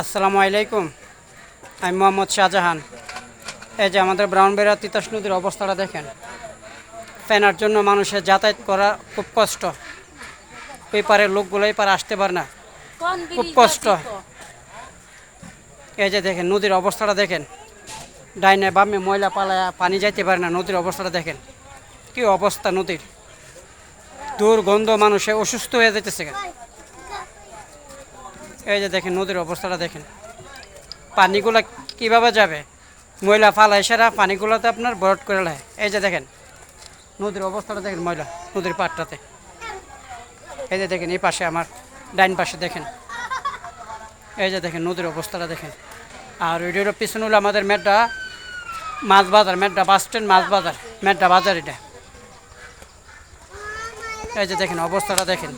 আসসালামু আলাইকুম। আমি মোহাম্মদ শাহজাহান। এই যে আমাদের ব্রাউনবেড়িয়া তিতাস নদীর অবস্থাটা দেখেন। ফেনার জন্য মানুষের যাতায়াত করা খুব কষ্ট। ওই পারের লোকগুলো এই পারে আসতে পারে না, খুব কষ্ট। এই যে দেখেন নদীর অবস্থাটা দেখেন। ডাইনে বামে ময়লা পালায়া পানি যাইতে পারে না। নদীর অবস্থাটা দেখেন, কি অবস্থা নদীর। দুর্গন্ধ, মানুষে অসুস্থ হয়ে যেতেছে। এই যে দেখেন নদীর অবস্থাটা দেখেন। পানিগুলা কিভাবে যাবে? ময়লা ফালাই সেরা পানিগুলোতে আপনার বরট করে লায়। এই যে দেখেন নদীর অবস্থাটা দেখেন, ময়লা নদীর পাড়টাতে। এই যে দেখেন এই পাশে আমার ডাইন পাশে দেখেন। এই যে দেখেন নদীর অবস্থাটা দেখেন। আর ওইটার পিছনে হলো আমাদের মেড্ডা মাছ বাজার, মেড্ডা বাস স্ট্যান্ড, মাছ বাজার, মেড্ডা বাজার এটা। এই যে দেখেন অবস্থাটা দেখেন।